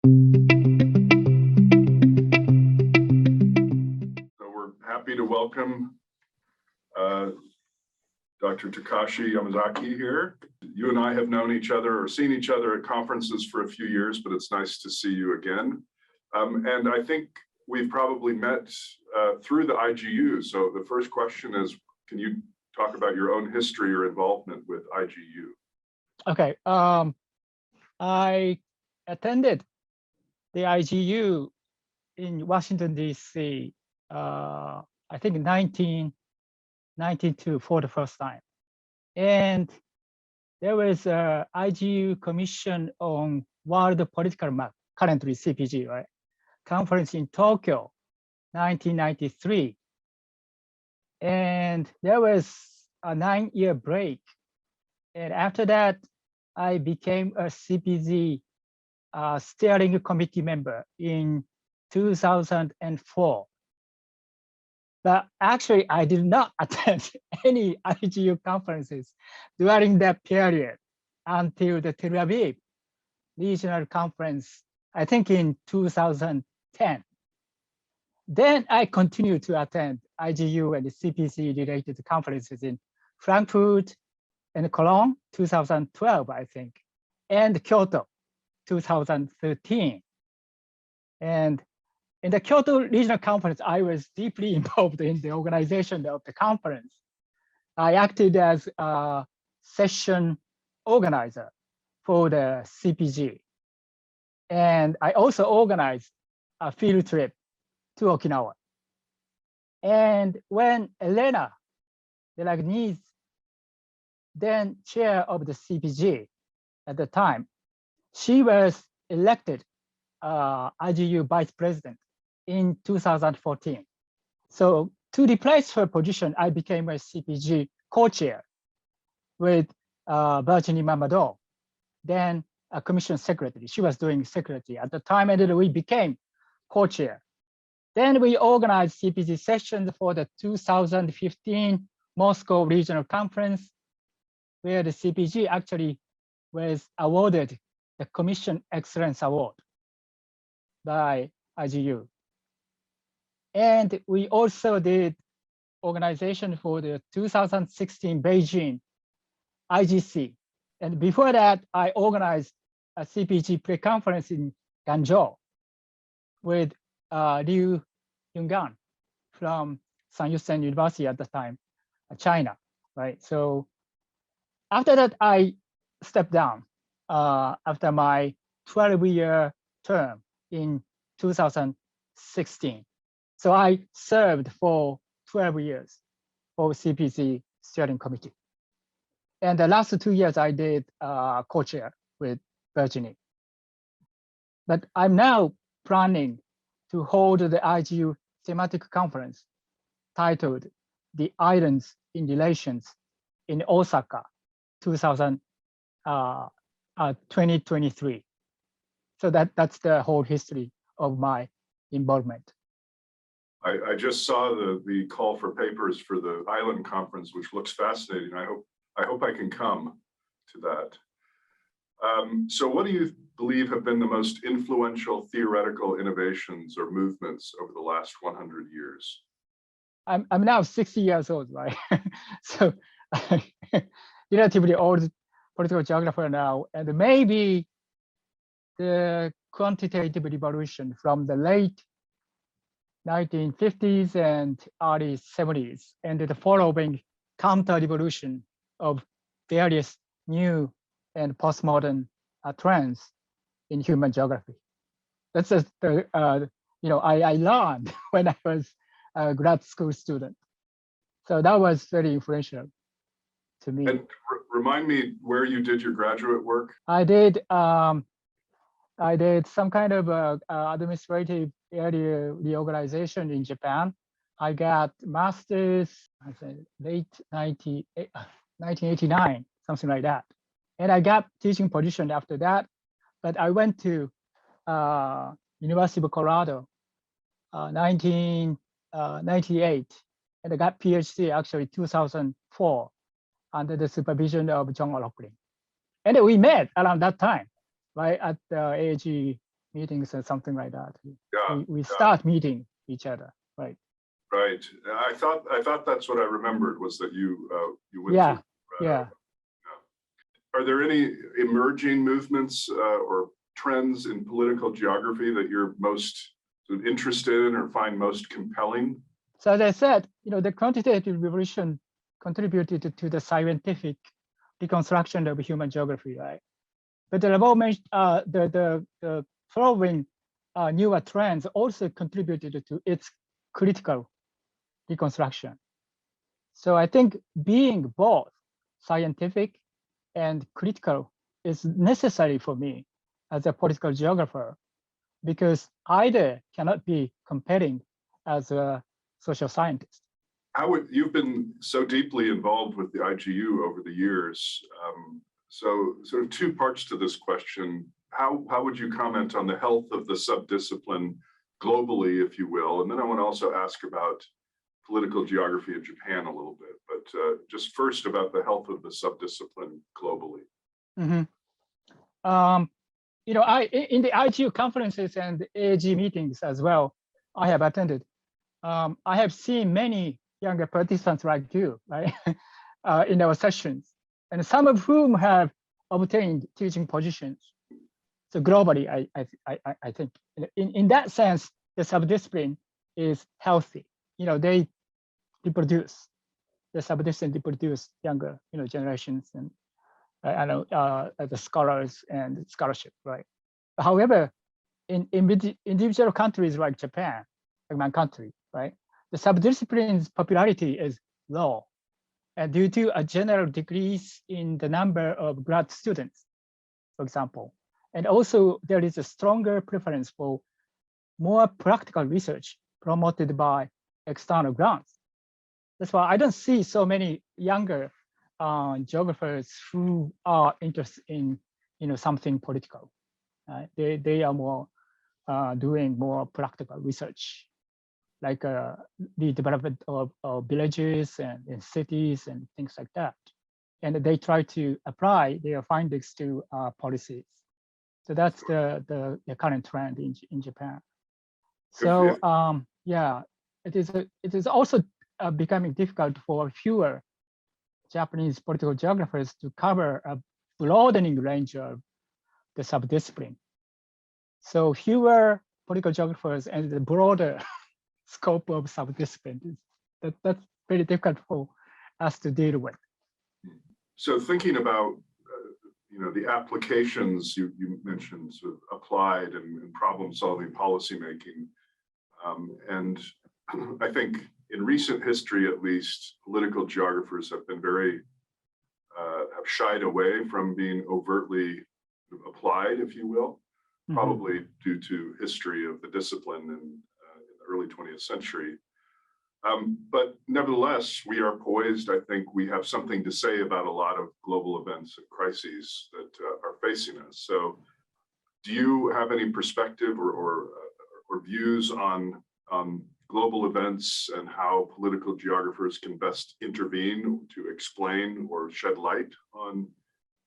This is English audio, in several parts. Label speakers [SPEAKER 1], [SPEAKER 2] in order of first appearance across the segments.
[SPEAKER 1] So we're happy to welcome Dr. Takashi Yamazaki here. You and I have known each other or seen each other at conferences for a few years, but it's nice to see you again. And I think we've probably met through the IGU. So the first question is, can you talk about your own history or involvement with IGU?
[SPEAKER 2] Okay, I attended the IGU in Washington, D.C., I think in 1992 for the first time. And there was a IGU Commission on World Political Map, currently CPG, right? Conference in Tokyo, 1993. And there was a 9-year break. And after that, I became a CPG steering committee member in 2004. But actually, I did not attend any IGU conferences during that period until the Tel Aviv regional conference, I think in 2010. Then I continued to attend IGU and the CPC related conferences in Frankfurt and Cologne, 2012, I think, and Kyoto, 2013. And in the Kyoto Regional Conference, I was deeply involved in the organization of the conference. I acted as a session organizer for the CPG. And I also organized a field trip to Okinawa. And when Elena de Lagniz, then chair of the CPG at the time, she was elected IGU vice president in 2014. So to replace her position, I became a CPG co-chair with Virginie Mamadou, then a commission secretary. She was doing secretary at the time, and then we became co-chair. Then we organized CPG sessions for the 2015 Moscow Regional Conference, where the CPG actually was awarded the Commission Excellence Award by IGU. And we also did organization for the 2016 Beijing IGC. And before that, I organized a CPG pre-conference in Guangzhou with Liu Yungan from Sun Yat-sen University at the time, China, right? So after that, I stepped down after my 12-year term in 2016. So I served for 12 years for CPC steering committee. And the last 2 years I did co-chair with Virginie. But I'm now planning to hold the IGU thematic conference titled The Islands in Relations in Osaka 2023. So that's the whole history of my involvement.
[SPEAKER 1] I just saw the call for papers for the island conference, which looks fascinating. I hope I can come to that. So what do you believe have been the most influential theoretical innovations or movements over the last 100 years?
[SPEAKER 2] I'm now 60 years old, right? So relatively old political geographer now, and maybe the quantitative revolution from the late 1950s and early 70s, and the following counter-revolution of various new and postmodern trends in human geography. That's just I learned when I was a grad school student. So that was very influential to me.
[SPEAKER 1] And remind me where you did your graduate work.
[SPEAKER 2] I did some kind of administrative area reorganization in Japan. I got master's, I think, late 1989, something like that. And I got teaching position after that. But I went to University of Colorado, 1998, and I got PhD actually 2004 under the supervision of John O'Loughlin. And we met around that time, right, at the AG meetings and something like that.
[SPEAKER 1] Yeah,
[SPEAKER 2] We start meeting each other, right?
[SPEAKER 1] right. I thought that's what I remembered was that you went
[SPEAKER 2] Yeah,
[SPEAKER 1] through.
[SPEAKER 2] yeah.
[SPEAKER 1] Are there any emerging movements or trends in political geography that you're most sort of interested in or find most compelling?
[SPEAKER 2] So as I said, the quantitative revolution contributed to the scientific reconstruction of human geography, right? But the moment, the following newer trends also contributed to its critical reconstruction. So I think being both scientific and critical is necessary for me as a political geographer, because either cannot be compelling as a social scientist.
[SPEAKER 1] You've been so deeply involved with the IGU over the years. So sort of two parts to this question. How would you comment on the health of the subdiscipline globally, if you will? And then I want to also ask about political geography in Japan a little bit, but just first about the health of the subdiscipline globally.
[SPEAKER 2] Mm-hmm. In the IGU conferences and AG meetings as well, I have attended. I have seen many younger participants like you, right, in our sessions, and some of whom have obtained teaching positions. So globally, I think in that sense, the subdiscipline is healthy. They reproduce, the subdiscipline reproduce younger, generations, and I know the scholars and scholarship, right? However, in individual countries like Japan, like my country, right, the subdiscipline's popularity is low, and due to a general decrease in the number of grad students, for example, and also there is a stronger preference for more practical research promoted by external grants. That's why I don't see so many younger geographers who are interested in something political. They are more doing more practical research, like the development of villages and in cities and things like that. And they try to apply their findings to policies. So that's the current trend in Japan. So yeah, it is also becoming difficult for fewer Japanese political geographers to cover a broadening range of the subdiscipline. So fewer political geographers and the broader scope of subdiscipline, that's very difficult for us to deal with.
[SPEAKER 1] So thinking about the applications you mentioned, sort of applied and problem-solving policymaking, and I think in recent history, at least, political geographers have been have shied away from being overtly applied, if you will, probably due to history of the discipline in the early 20th century. But nevertheless, we are poised. I think we have something to say about a lot of global events and crises that are facing us. So do you have any perspective or views on global events and how political geographers can best intervene to explain or shed light on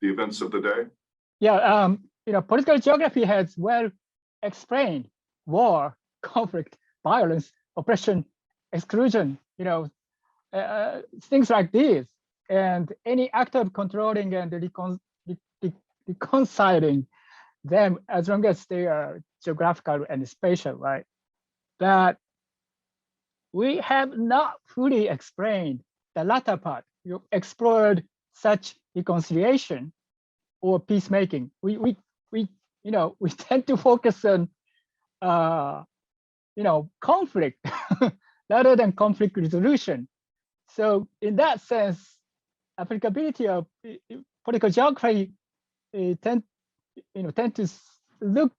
[SPEAKER 1] the events of the day?
[SPEAKER 2] Yeah, political geography has well explained war, conflict, violence, oppression, exclusion, things like this, and any act of controlling and reconciling them, as long as they are geographical and spatial, right? But we have not fully explained the latter part. You explored such reconciliation or peacemaking. We tend to focus on conflict rather than conflict resolution. So in that sense, applicability of political geography tend to look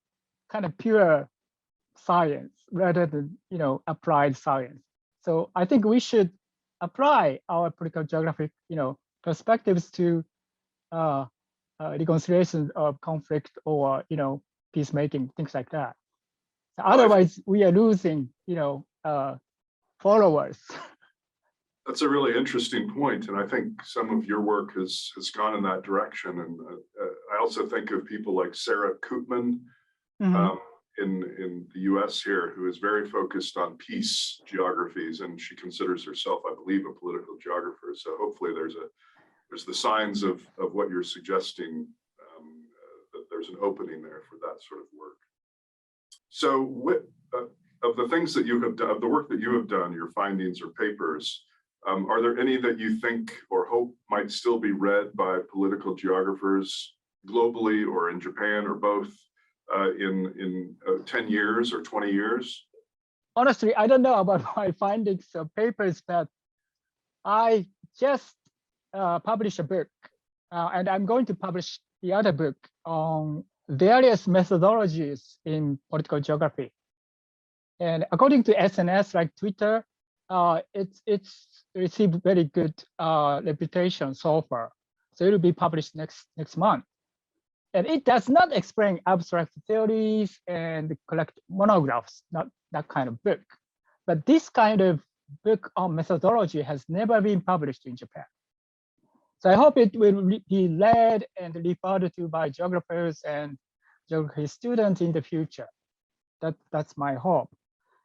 [SPEAKER 2] kind of pure science rather than applied science. So I think we should apply our political geographic perspectives to reconciliation of conflict or peacemaking, things like that. Otherwise, we are losing followers.
[SPEAKER 1] That's a really interesting point, and I think some of your work has gone in that direction. And I also think of people like Sarah Koopman, in the US here who is very focused on peace geographies, and she considers herself, I believe, a political geographer. So hopefully there's the signs of what you're suggesting, that there's an opening there for that sort of work. So of the things that you have done, of the work that you have done, your findings or papers, are there any that you think or hope might still be read by political geographers globally or in Japan or both in 10 years or 20 years?
[SPEAKER 2] Honestly, I don't know about my findings or papers, but I just published a book, and I'm going to publish the other book on various methodologies in political geography. And according to SNS, like Twitter, it's received very good reputation so far. So it will be published next month. And it does not explain abstract theories and collect monographs, not that kind of book. But this kind of book on methodology has never been published in Japan. So I hope it will be read and referred to by geographers and geography students in the future. That's my hope.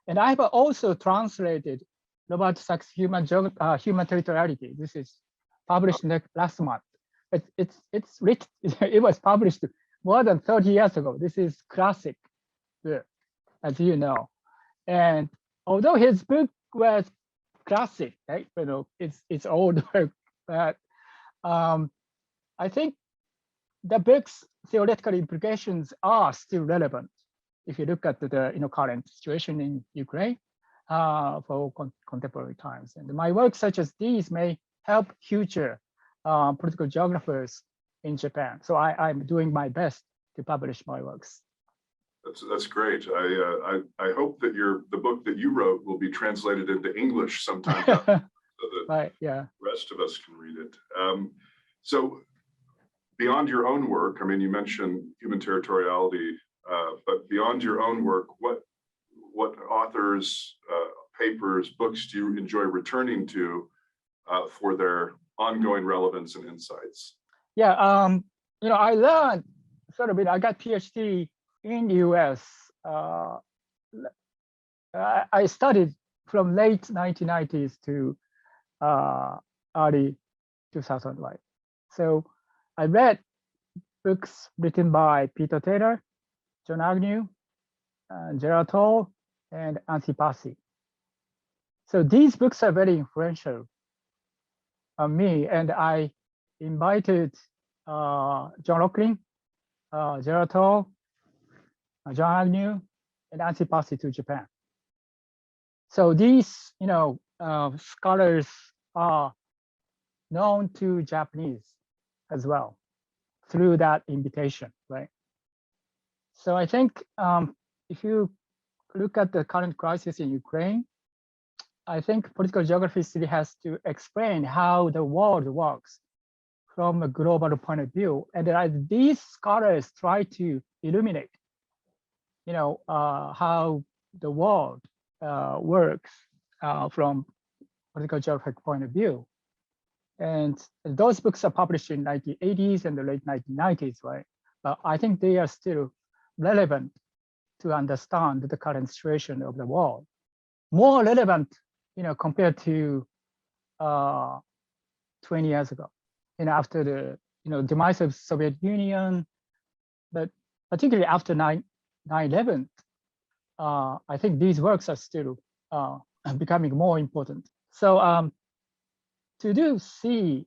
[SPEAKER 2] And I have also translated Robert Sachs' Human Territoriality. This is published last month. It's written, it was published more than 30 years ago. This is classic book, as you know. And although his book was classic, right? You know, it's old work, but I think the book's theoretical implications are still relevant if you look at the current situation in Ukraine for contemporary times. And my work such as these may help future political geographers in Japan. So I'm doing my best to publish my works.
[SPEAKER 1] That's great. I hope that the book that you wrote will be translated into English sometime so that
[SPEAKER 2] right, yeah.
[SPEAKER 1] the rest of us can read it. So beyond your own work, I mean, you mentioned human territoriality, but beyond your own work, what authors, papers, books do you enjoy returning to for their ongoing relevance and insights?
[SPEAKER 2] Yeah, I learned sort of, I got PhD in the US. I studied from late 1990s to early 2000, right? So I read books written by Peter Taylor, John Agnew, Gerald Toll, and Ansi Passy. So these books are very influential on me, and I invited John Locklin, Gerald Toll, John Agnew, and Ansi Passy to Japan. So these, scholars are known to Japanese as well through that invitation, right? So I think if you look at the current crisis in Ukraine, I think political geography still has to explain how the world works from a global point of view. And as these scholars try to illuminate, how the world works from political geographic point of view. And those books are published in 1980s and the late 1990s, right? But I think they are still relevant to understand the current situation of the world. More relevant, compared to 20 years ago, after the demise of Soviet Union, but particularly after 9/11, I think these works are still becoming more important. So to see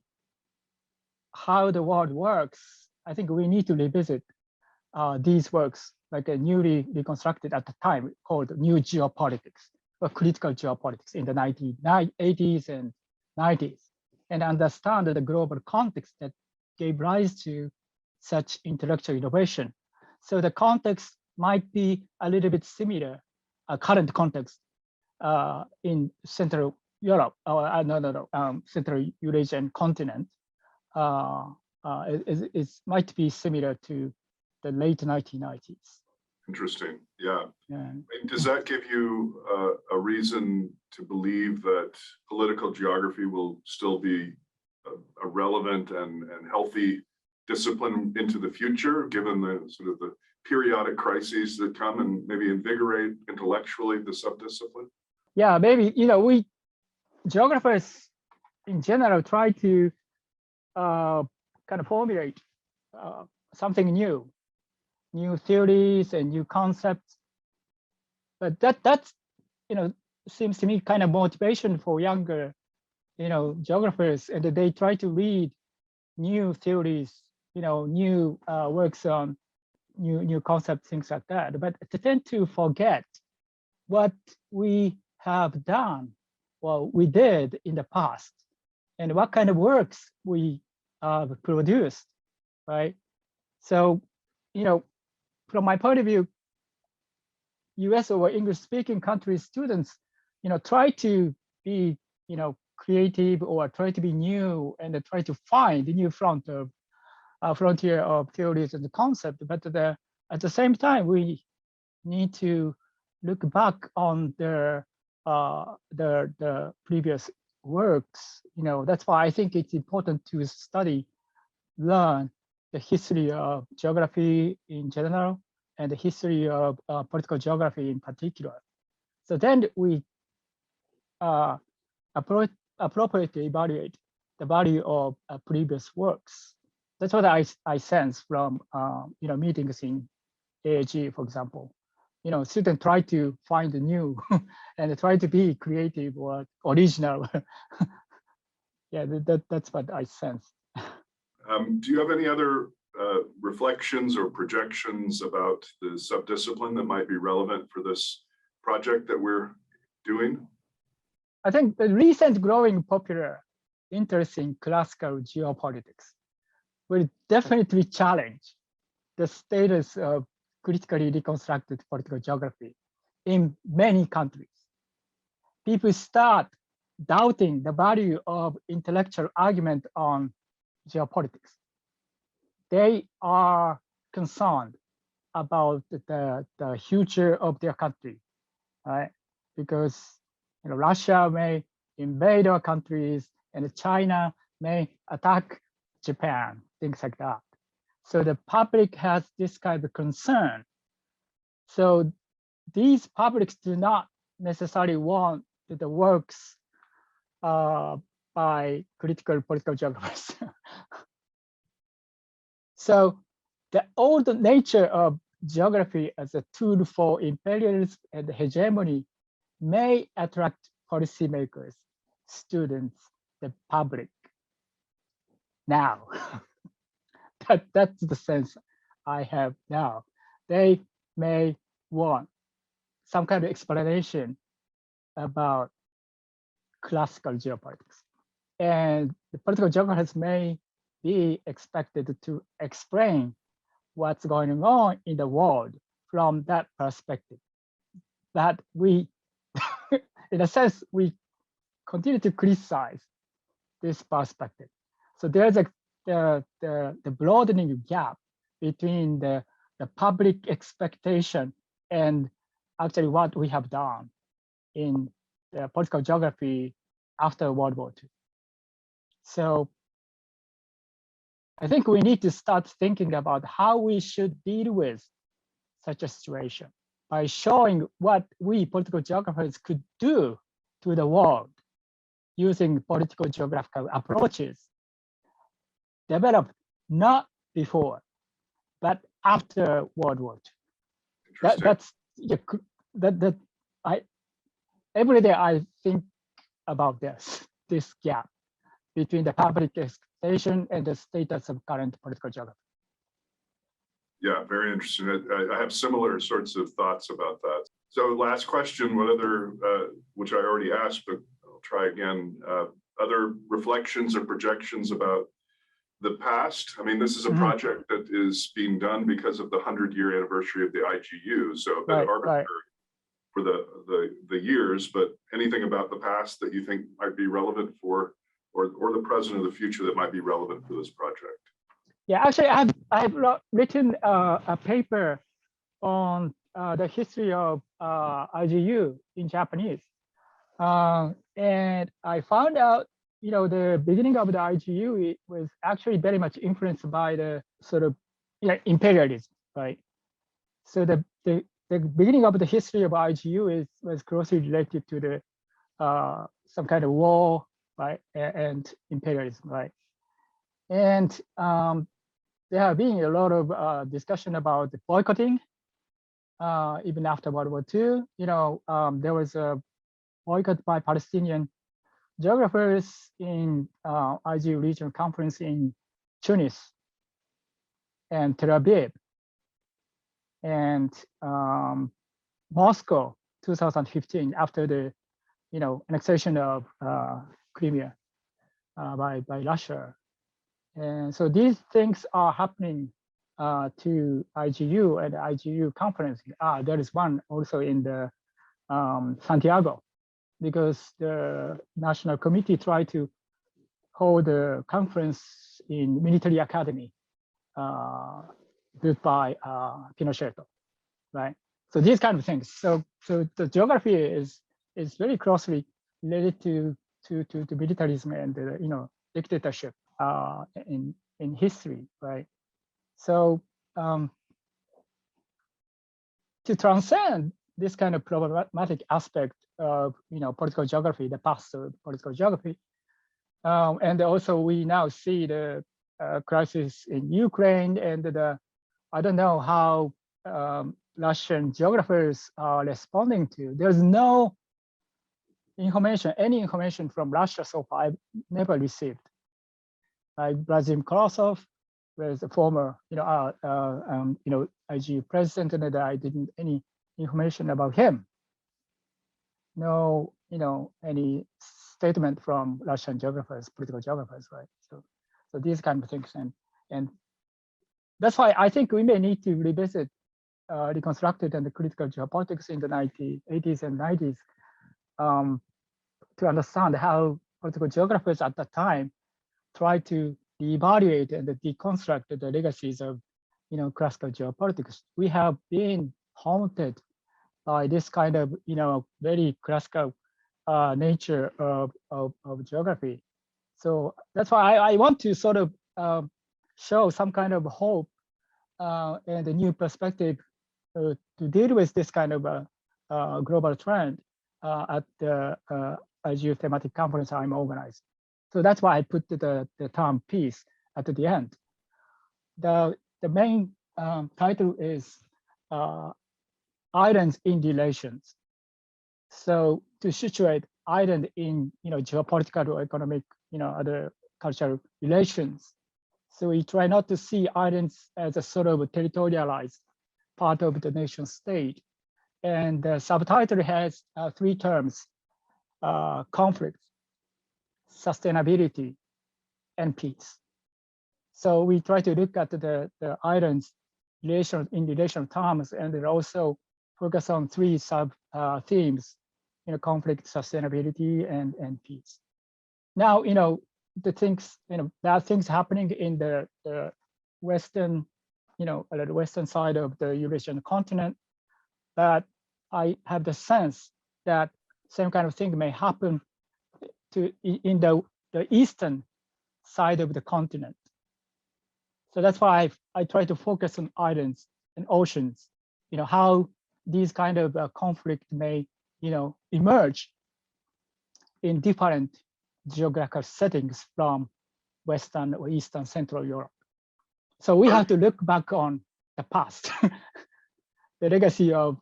[SPEAKER 2] how the world works, I think we need to revisit these works, like a newly reconstructed at the time called New Geopolitics or Critical Geopolitics in the 1980s and 90s, and understand the global context that gave rise to such intellectual innovation. So the context might be a little bit similar, current context in Central Europe, or Central Eurasian continent, might be similar to the late 1990s.
[SPEAKER 1] Interesting. Yeah. Does that give you a reason to believe that political geography will still be a relevant and healthy discipline into the future, given the sort of the periodic crises that come and maybe invigorate intellectually the subdiscipline?
[SPEAKER 2] Yeah, maybe, we geographers in general try to kind of formulate something new theories and new concepts. But that's, seems to me kind of motivation for younger, geographers, and they try to read new theories, new works on new concepts, things like that. But they tend to forget what we have done, we did in the past, and what kind of works we produced, right? So, from my point of view, US or English-speaking country students, try to be, creative or try to be new and try to find the new frontier of theories and the concept. But at the same time, we need to look back on the previous works. That's why I think it's important to learn the history of geography in general and the history of political geography in particular. So then we appropriately evaluate the value of previous works. That's what I sense from meetings in AAG, for example. Students try to find the new and try to be creative or original. Yeah, that's what I sense.
[SPEAKER 1] Do you have any other reflections or projections about the subdiscipline that might be relevant for this project that we're doing?
[SPEAKER 2] I think the recent growing popular interest in classical geopolitics will definitely challenge the status of critically reconstructed political geography in many countries. People start doubting the value of intellectual argument on geopolitics. They are concerned about the future of their country, right? Because Russia may invade our countries and China may attack Japan, things like that. So the public has this kind of concern. So these publics do not necessarily want the works by critical political geographers. So the old nature of geography as a tool for imperialism and hegemony may attract policymakers, students, the public. Now, that's the sense I have now. They may want some kind of explanation about classical geopolitics. And the political geographers may be expected to explain what's going on in the world from that perspective. That we, in a sense, we continue to criticize this perspective. So there's the broadening gap between the public expectation and actually what we have done in the political geography after World War II. So I think we need to start thinking about how we should deal with such a situation by showing what we political geographers could do to the world using political geographical approaches developed not before, but after World War II. Every day I think about this gap between the public expectation and the status of current political geography.
[SPEAKER 1] Yeah, very interesting. I have similar sorts of thoughts about that. So last question, what other, which I already asked, but I'll try again, other reflections or projections about the past? I mean, this is a project that is being done because of the 100-year anniversary of the IGU, so a bit arbitrary for the years, but anything about the past that you think might be relevant for, or the present or the future that might be relevant for this project?
[SPEAKER 2] Yeah, actually, I've written a paper on the history of IGU in Japanese, and I found out, the beginning of the IGU, it was actually very much influenced by the sort of imperialism, right? So the beginning of the history of IGU was closely related to the some kind of war, right, and imperialism, right? And there have been a lot of discussion about the boycotting, even after World War II. There was a boycott by Palestinian geographers in IGU Regional Conference in Tunis and Tel Aviv and Moscow 2015 after the annexation of Crimea by Russia. And so these things are happening to IGU and IGU conference. There is one also in the Santiago, because the National Committee tried to hold a conference in military academy built by Pinochet, right? So these kind of things. So the geography is very closely related to militarism and dictatorship in history, right? So to transcend this kind of problematic aspect of political geography, the past of political geography, and also we now see the crisis in Ukraine, and I don't know how Russian geographers are responding to. There's no information, any information from Russia so far. I've never received. Like Vladimir Kolosov was a former, IGU president, and I didn't any information about him. No, any statement from Russian geographers, political geographers, right? So these kind of things, and that's why I think we may need to revisit reconstructed and the critical geopolitics in the 80s and 90s to understand how political geographers at that time tried to evaluate and deconstruct the legacies of classical geopolitics. We have been haunted by this kind of very classical nature of geography. So that's why I want to sort of show some kind of hope and a new perspective to deal with this kind of global trend at the IGU thematic conference I'm organizing. So that's why I put the term peace at the end. The main title is islands in relations. So to situate island in geopolitical or economic other cultural relations. So we try not to see islands as a sort of a territorialized part of the nation state. And the subtitle has 3 terms: conflict, sustainability, and peace. So we try to look at the islands in relation terms, and then also focus on 3 sub themes: conflict, sustainability, and peace. Now, the things, there are things happening in the western, the western side of the Eurasian continent, but I have the sense that same kind of thing may happen in the eastern side of the continent. So that's why I try to focus on islands and oceans, how these kind of conflict may, emerge in different geographical settings from Western or Eastern Central Europe. So we have to look back on the past, the legacy of,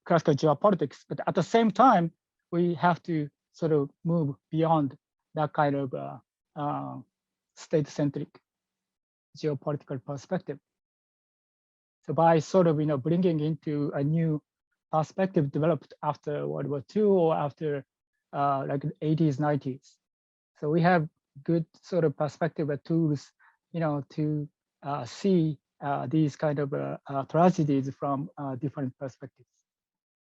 [SPEAKER 2] classical geopolitics, but at the same time, we have to sort of move beyond that kind of state-centric geopolitical perspective. So by sort of, bringing into a new perspective developed after World War II or after like the 80s, 90s. So we have good sort of perspective and tools, to see these kind of tragedies from different perspectives.